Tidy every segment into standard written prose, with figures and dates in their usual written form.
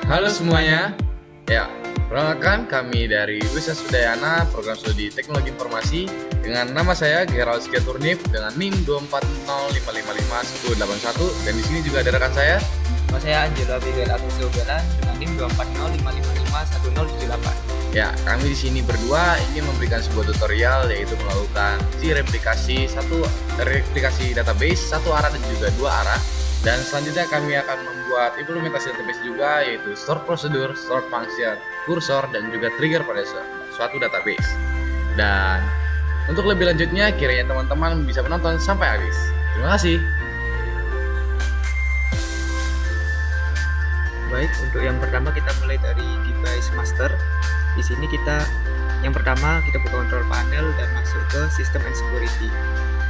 Halo semuanya, ya perkenalkan kami dari Wisma Sudayana Program Studi Teknologi Informasi dengan nama saya Gerald Sketurnif dengan NIM 240555181 dan di sini juga ada rekan saya. Nama saya Angelo Abigail Atosio Belan dengan NIM 24055557178. Ya, kami di sini berdua ingin memberikan sebuah tutorial yaitu melakukan replikasi database satu arah dan juga dua arah. Dan selanjutnya kami akan membuat implementasi database juga yaitu store prosedur, store function, kursor, dan juga trigger pada suatu database. Dan untuk lebih lanjutnya kiranya teman-teman bisa menonton sampai habis. Terima kasih. Baik, untuk yang pertama kita mulai dari device master. Di sini yang pertama kita buka control panel dan masuk ke system and security.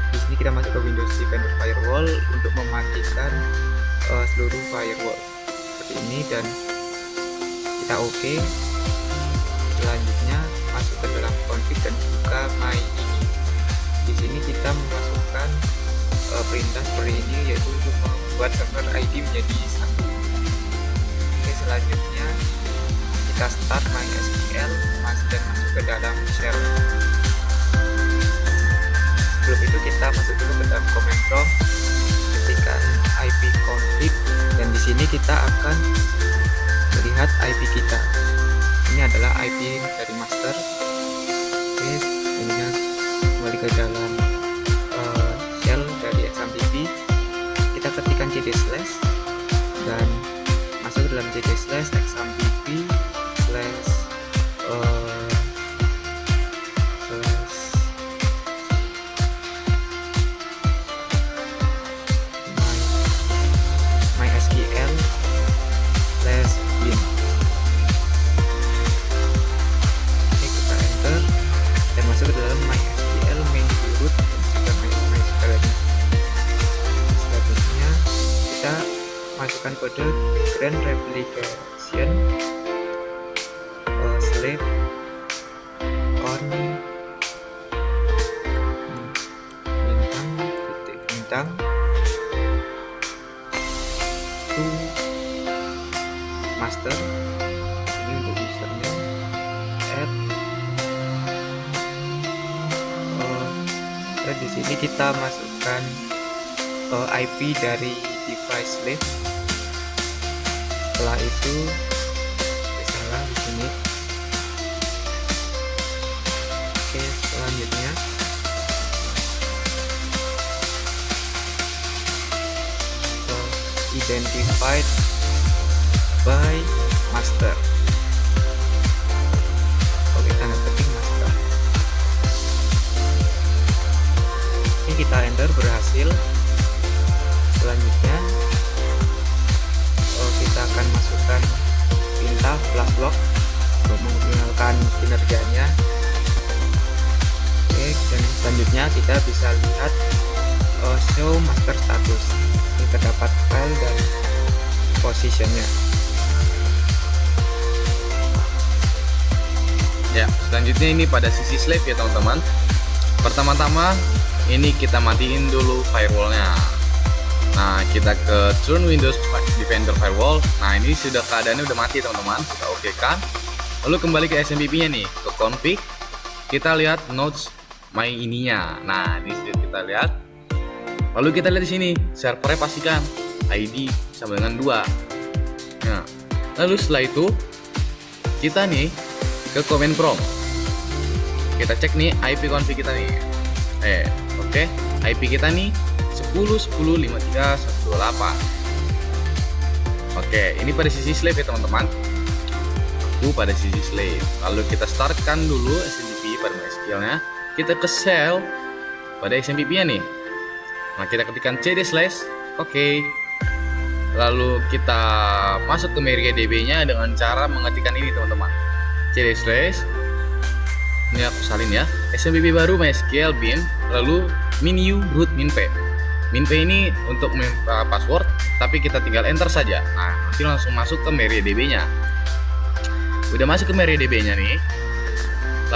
Di sini kita masuk ke Windows Defender Firewall untuk mematikan seluruh firewall seperti ini dan kita OK. Selanjutnya masuk ke dalam config dan buka my ini. Di sini kita memasukkan perintah seperti ini yaitu untuk membuat server ID menjadi satu. Oke, selanjutnya kita start MySQL dan masuk ke dalam shell. Sebelum itu kita masuk dulu ke dalam command prompt, ketikkan ipconfig dan di sini kita akan melihat IP kita. Ini adalah IP dari master. Oke, selanjutnya kembali ke dalam shell dari XAMPP. Kita ketikkan cd/ dan masuk ke dalam cd/ XAMPP MySQL/bin. Oke, kita enter dan masuk ke dalam MySQL main root dan juga MySQL ini. Selanjutnya kita masukkan kode grand replication slave on bintang to master. Ini untuk username dan di sini kita masukkan IP dari device slave. Setelah itu salah di sini. Oke, selanjutnya identified by master. Oke, tanda ketik master. Ini kita enter, berhasil. Selanjutnya kita akan masukkan perintah flash log untuk menggunakan kinerjanya. Oke, dan selanjutnya kita bisa lihat show master status. Ini terdapat file dan positionnya. Ya, selanjutnya ini pada sisi slave ya teman-teman. Pertama-tama ini kita matiin dulu firewallnya. Nah, kita ke turn Windows Defender Firewall. Nah, ini sudah keadaannya udah mati teman-teman. Kita oke kan. Lalu kembali ke XAMPP-nya nih, ke config. Kita lihat nodes my ininya. Nah, ini sudah kita lihat. Lalu kita lihat di sini, servernya pastikan ID sama dengan 2. Nah, lalu setelah itu kita nih ke command prompt. Kita cek nih IP config kita nih. Oke. IP kita nih 10.10.53.128. Oke, ini pada sisi slave ya teman-teman. Aku pada sisi slave. Lalu kita startkan dulu XAMPP pada MySQL-nya. Kita ke shell pada XAMPP-nya nih. Nah, kita ketikkan cd/. Oke. Lalu kita masuk ke MariaDB-nya dengan cara mengetikkan ini teman-teman. cd slash, ini aku salin ya, SMBP baru MySQL bin, lalu minu root minp. Minp ini untuk password, tapi kita tinggal enter saja. Nah, nanti langsung masuk ke MariaDB-nya. Udah masuk ke MariaDB-nya nih.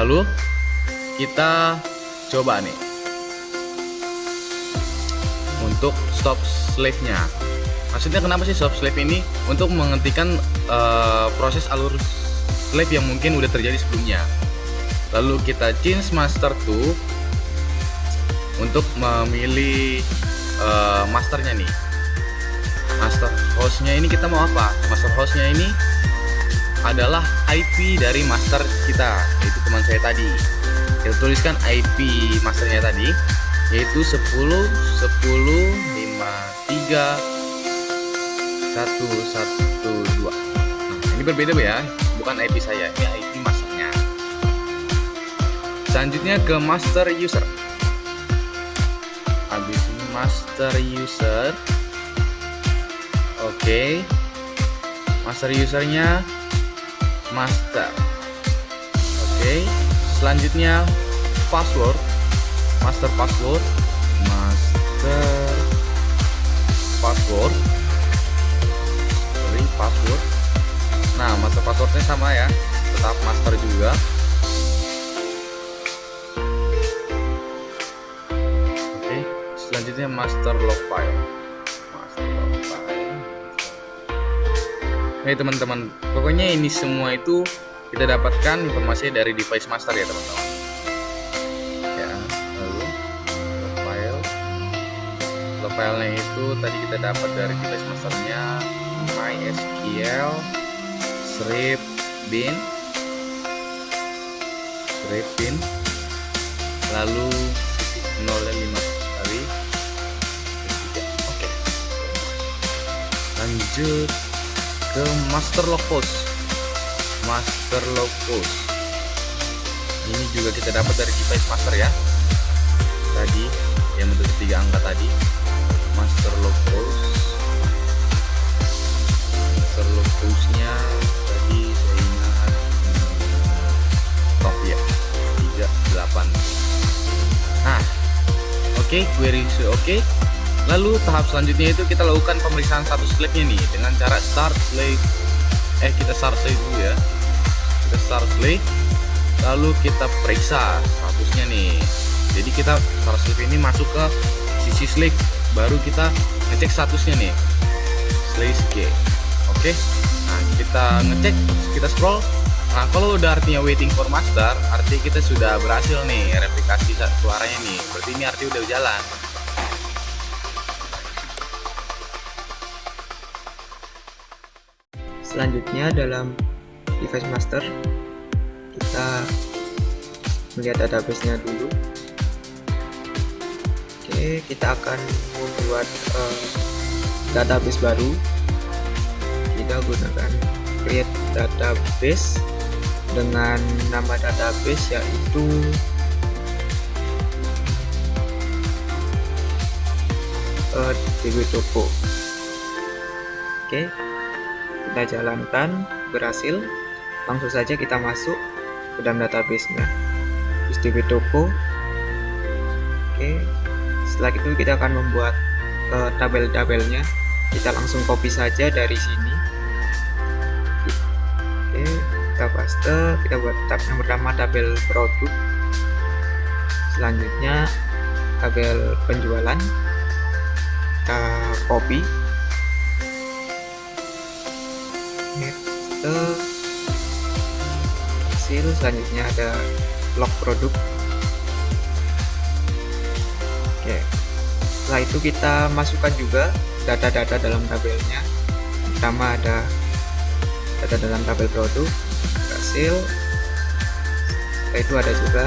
Lalu kita coba nih untuk stop slave-nya. Maksudnya kenapa sih stop slave ini? Untuk menghentikan proses alur slave yang mungkin udah terjadi sebelumnya. Lalu kita change master to untuk memilih masternya nih. Master hostnya ini kita mau apa? Master hostnya ini adalah IP dari master kita, yaitu teman saya tadi. Kita tuliskan IP masternya tadi, yaitu 10 10 53 112. Nah, ini berbeda ya, bukan IP saya, ini IP masternya. Selanjutnya ke master user. Habis ini master user. Oke. Master usernya master. Oke. Selanjutnya password. Master password. Master password. Password. Nah, master passwordnya sama ya, tetap master juga. Oke, selanjutnya master log file. Master log file. Oke teman-teman, pokoknya ini semua itu kita dapatkan informasinya dari device master ya teman-teman. Ya, lalu log filenya itu tadi kita dapat dari device masternya. MySQL strip bin lalu 0.5 kali 3. Oke. Lanjut ke master log post. Ini juga kita dapat dari device master ya, tadi yang bentuk 3 angka tadi. Master log postnya tadi saya ingat top ya 38. Nah, oke, query oke. Lalu tahap selanjutnya itu kita lakukan pemeriksaan status slave-nya nih dengan cara start slave. Kita start slave dulu ya. Kita start slave, lalu kita periksa statusnya nih. Jadi kita start slave ini masuk ke sisi slave, baru kita ngecek statusnya nih. Slash G. Oke, nah kita ngecek, kita scroll. Nah kalau udah artinya waiting for master, artinya kita sudah berhasil nih replikasi suaranya nih. Berarti ini artinya udah jalan. Selanjutnya dalam device master kita melihat database-nya dulu. Oke, kita akan membuat database baru. Kita gunakan create database dengan nama database yaitu dbtopo. Oke, kita jalankan, berhasil. Langsung saja kita masuk ke dalam database-nya. dbtopo. Oke, setelah itu kita akan membuat tabel-tabelnya. Kita langsung copy saja dari sini. Oke, kita paste, kita buat tab yang pertama tabel produk, selanjutnya tabel penjualan, kita copy, paste, hasil, selanjutnya ada log produk. Oke, setelah itu kita masukkan juga data-data dalam tabelnya. Pertama ada data dalam tabel produk, hasil. Setelah itu ada juga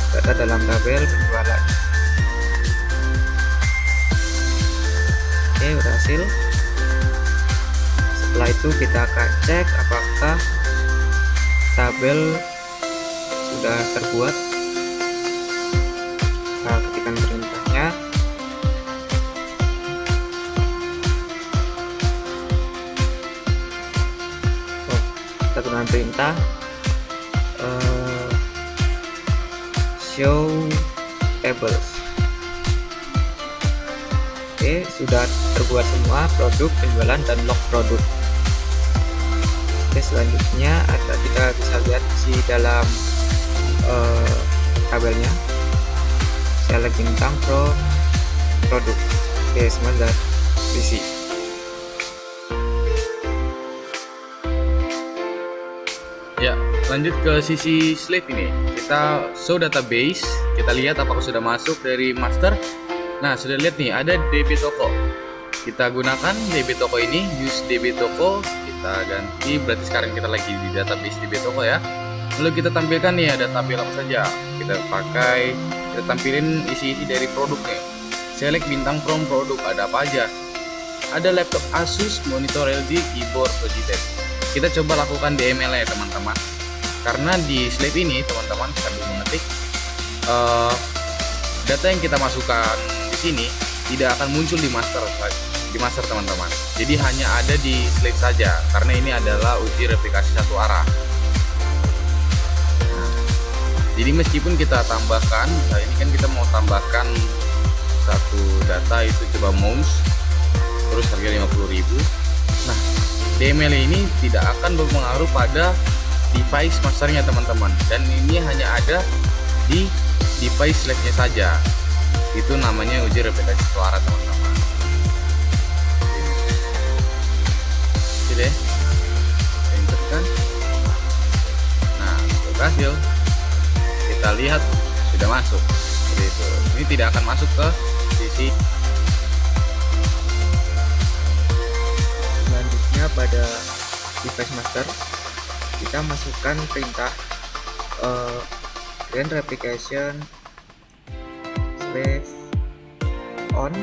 data dalam tabel penjualan. Oke, berhasil. Setelah itu kita akan cek apakah tabel sudah terbuat. Kita ketikkan perintahnya. dengan perintah show tables. Oke, sudah terbuat semua produk, penjualan, dan log produk. Oke, selanjutnya kita bisa lihat di dalam tabelnya select bintang from produk. Oke, semua sudah diisi. Ya, lanjut ke sisi slave ini. Kita show database, kita lihat apakah sudah masuk dari master. Nah, sudah lihat nih, ada DB toko. Kita gunakan DB toko ini, use DB toko, kita ganti, berarti sekarang kita lagi di database DB toko ya. Lalu kita tampilkan nih ada tabel apa saja. Kita pakai, kita tampilin isi-isi dari produknya. Select bintang from produk, ada apa aja? Ada laptop Asus, monitor LG, keyboard Logitech. Kita coba lakukan DML ya teman-teman. Karena di slave ini teman-teman sambil mengetik, data yang kita masukkan di sini tidak akan muncul di master teman-teman. Jadi hanya ada di slave saja karena ini adalah uji replikasi satu arah. Nah, jadi meskipun kita tambahkan, ini kan kita mau tambahkan satu data itu coba mouse terus harga 50.000. Nah, DML ini tidak akan berpengaruh pada device masternya teman-teman, dan ini hanya ada di device slave-nya saja. Itu namanya uji replikasi suara teman-teman. Oke deh, enterkan. Nah, berhasil. Kita lihat sudah masuk. Seperti itu. Ini tidak akan masuk ke sisi. Selanjutnya pada device master kita masukkan perintah run replication slave on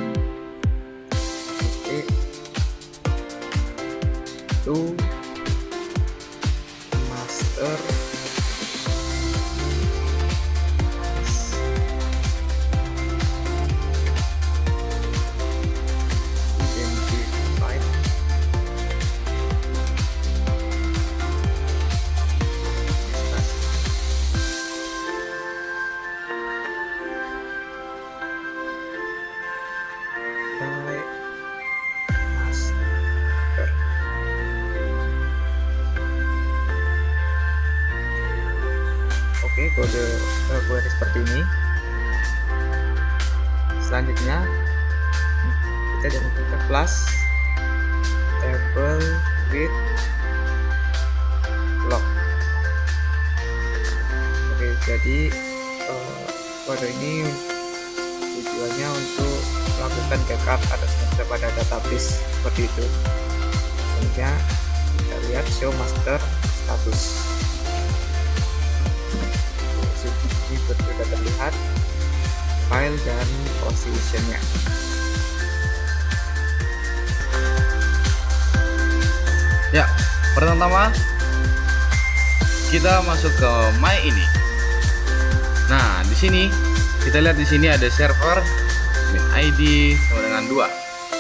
to master identified by master. Oke, kode seperti ini. Selanjutnya kita jangan lupa plus table with log. Oke, jadi kode ini tujuannya untuk melakukan backup atas pada database seperti itu. Selanjutnya kita lihat show master status. Ini sudah terlihat file dan positionnya. Ya, pertama kita masuk ke my ini. Nah, di sini kita lihat di sini ada server min ID sama dengan 2.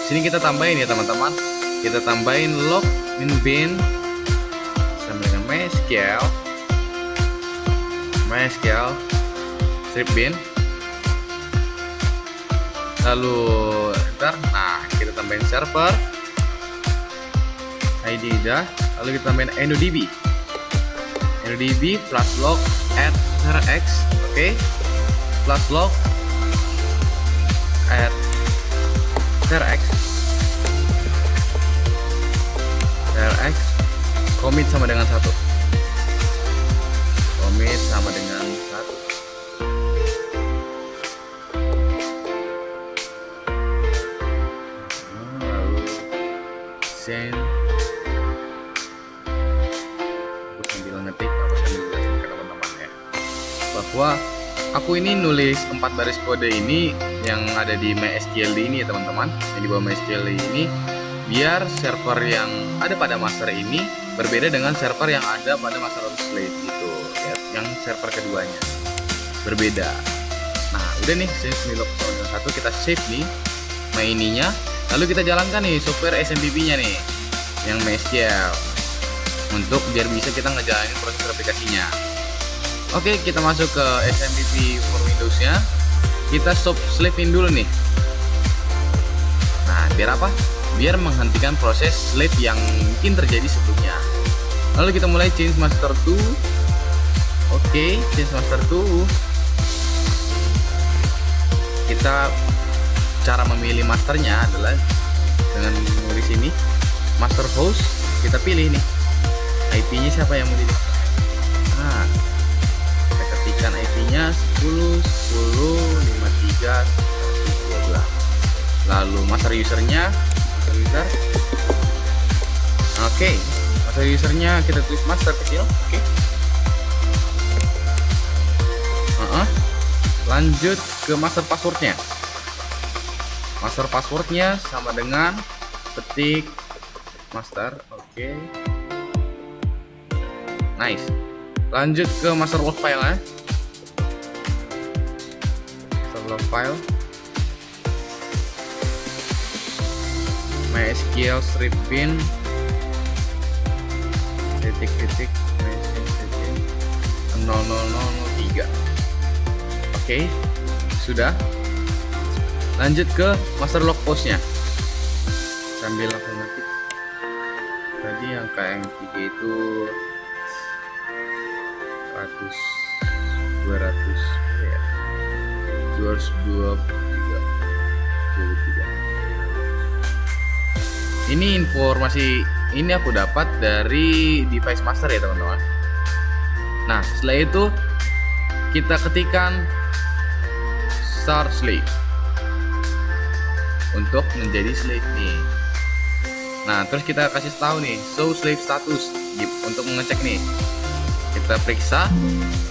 Sini kita tambahin ya teman-teman. Kita tambahin log min bin sama dengan MySQL strip bin. Lalu enter. Nah, kita tambahin server ID udah. Lalu kita tambahin NoDB plus log add rx. Oke, plus log add rx commit sama dengan 1. Commit sama dengan 1. Lalu send. Aku sambil ngetik, aku sambil jelasin ke teman-teman ya, bahwa aku ini nulis 4 baris kode ini yang ada di MySQL ini ya teman-teman, yang di bawah MySQL ini, biar server yang ada pada master ini berbeda dengan server yang ada pada master of slave gitu ya, yang server keduanya berbeda. Nah, udah nih, since ini log 1 kita save nih my ininya, lalu kita jalankan nih software SMPP nya nih yang MySQL. untuk biar bisa kita ngejalanin proses replikasinya. Oke, kita masuk ke SMPP for Windows-nya. Kita stop slave-in dulu nih. Nah, biar apa? Biar menghentikan proses slave yang mungkin terjadi sebelumnya. Lalu kita mulai change master to. Oke, change master to. Kita cara memilih masternya adalah dengan menulis ini master host. Kita pilih nih IP-nya siapa yang mau jadi masternya. Nah, kita ketikkan IP-nya 10 10 53 112. Lalu master usernya user. Oke, master usernya kita tulis master kecil. Oke. Lanjut ke master passwordnya. Master passwordnya sama dengan ketik master. Oke. Nice. Lanjut ke master log file ya. Master log file. MySQL strip bin titik-titik 0003. Oke, sudah. Lanjut ke master log postnya. Sambil langsung ngetik. Tadi yang KM3 itu 100 200 ya. 223. Ini informasi ini aku dapat dari device master ya teman-teman. Nah, setelah itu kita ketikkan start slave untuk menjadi slave nih. Nah, terus kita kasih tahu nih show slave status untuk mengecek nih. Kita periksa.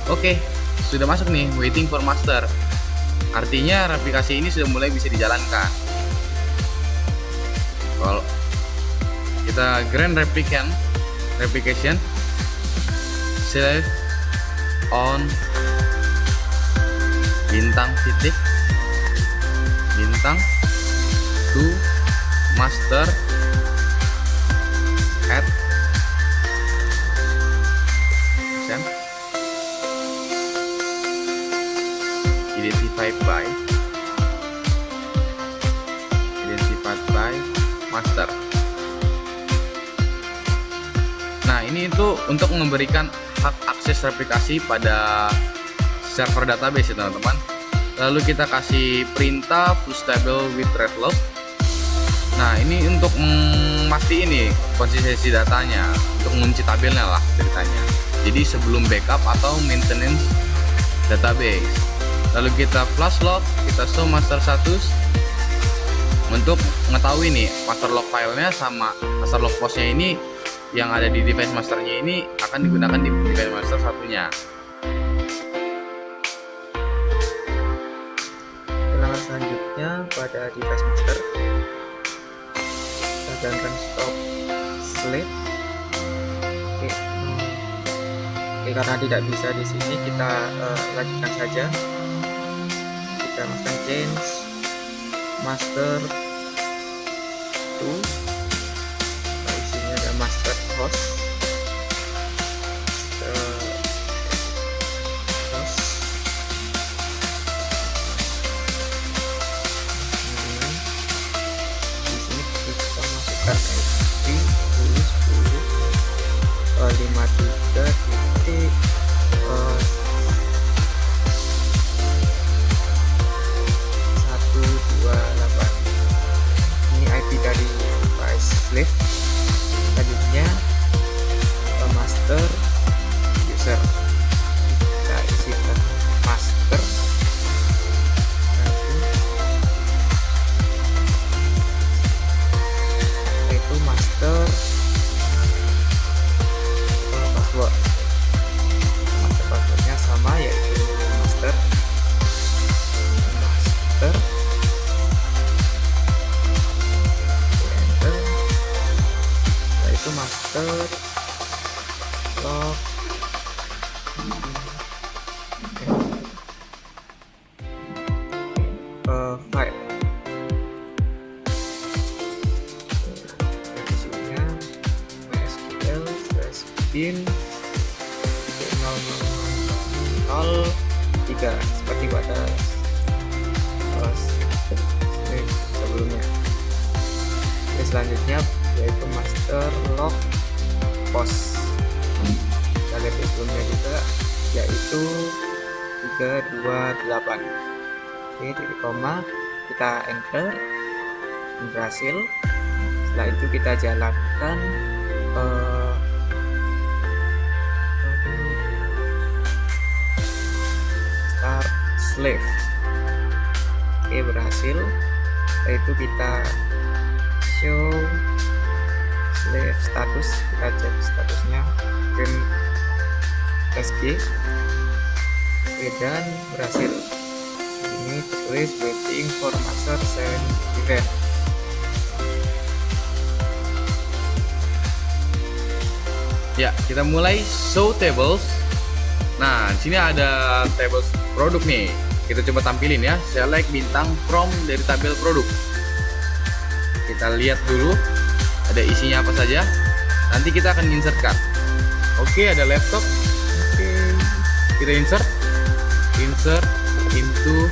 Oke, sudah masuk nih waiting for master. Artinya replikasi ini sudah mulai bisa dijalankan. Kalau kita grand replication save on bintang titik bintang to master at identified by master. Nah, ini itu untuk memberikan hak akses replikasi pada server database ya teman-teman. Lalu kita kasih perintah push table with read log. Nah, ini untuk memastikan ini konsistensi datanya, untuk mengunci tabelnya lah ceritanya. Jadi sebelum backup atau maintenance database. Lalu kita flash log, kita show master status untuk mengetahui nih master log filenya sama master log postnya ini yang ada di device masternya ini akan digunakan di device master satunya. Langkah selanjutnya pada device master, kita jalankan stop slave. Oke, karena tidak bisa di sini, kita lanjutkan saja. Kita masukkan change master to, isinya ada master host, di sini kita masukkan IP 10.53.128. Ini IP dari device slave. Selanjutnya master user, kita isikan master itu master password. Master passwordnya sama, yaitu master enter. Setelah itu master log file. Isinya MySQL bikin 003 seperti pada sebelumnya. Oke, selanjutnya yaitu master log post. Kita lihat sebelumnya juga yaitu 328. Oke, titik koma, kita enter, berhasil. Setelah itu kita jalankan start slave. Oke, berhasil. Setelah itu kita show slave status, kita cek statusnya print SG. Oke, dan berhasil. Ini tertulis waiting for master send event. Ya, kita mulai show tables. Nah, di sini ada tables produk nih. Kita coba tampilin ya. Select bintang from dari tabel produk. Kita lihat dulu ada isinya apa saja. Nanti kita akan insertkan. Oke, ada laptop. Oke, kita insert into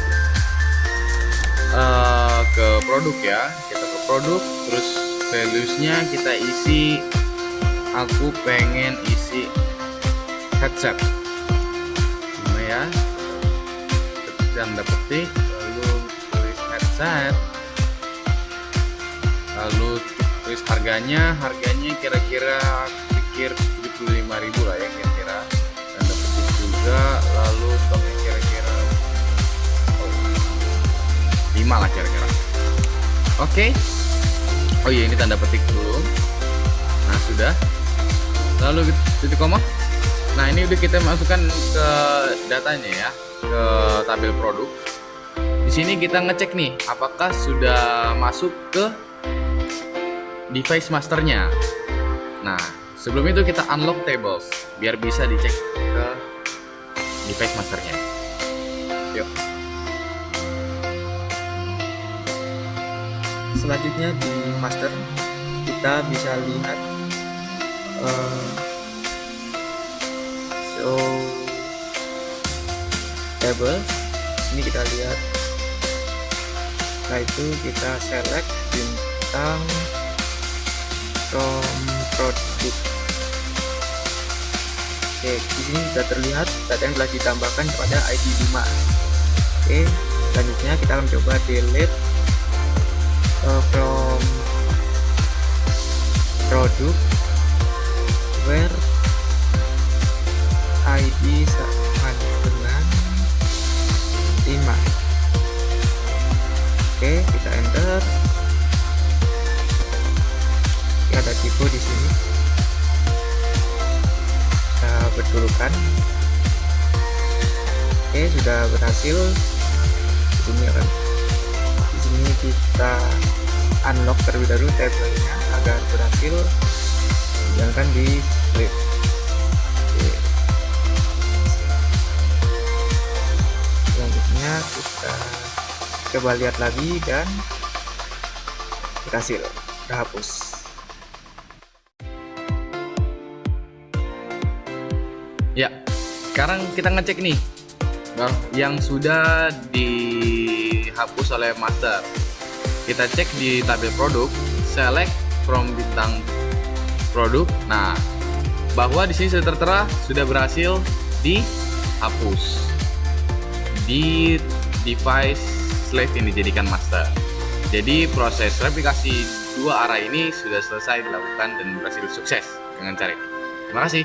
ke produk ya. Kita ke produk, terus values-nya kita isi. Aku pengen isi headset. Gimana ya? Tanda petik, lalu tulis headset, lalu tulis harganya kira-kira pikir 75.000 lah ya kira-kira. Tanda petik juga, lalu stoknya kira-kira 5 lah kira-kira. Oke. Oh iya, ini tanda petik dulu. Nah, sudah. Lalu titik koma. Nah, ini udah kita masukkan ke datanya ya, ke tabel produk. Di sini kita ngecek nih apakah sudah masuk ke device masternya. Nah, sebelum itu kita unlock tables biar bisa dicek ke device masternya. Yuk. Selanjutnya di master kita bisa lihat show tables. Ini kita lihat. Setelah itu kita select bintang from product. Oke, di sini sudah terlihat data yang telah ditambahkan kepada ID 5. Oke, selanjutnya kita akan coba delete from product where ID sama dengan 5. Oke, kita enter. Oke, ada typo di sini. Kita betulkan. Oke, sudah berhasil. Di sini kita unlock terlebih dahulu tabelnya agar berhasil. Jangan di flip. Selanjutnya kita coba lihat lagi dan berhasil, udah hapus. Ya, sekarang kita ngecek nih yang sudah dihapus oleh master. Kita cek di tabel produk, select from bintang produk. Nah, bahwa di sini sudah tertera sudah berhasil dihapus di device slave yang dijadikan master. Jadi proses replikasi dua arah ini sudah selesai dilakukan dan berhasil sukses dengan cara ini. Terima kasih.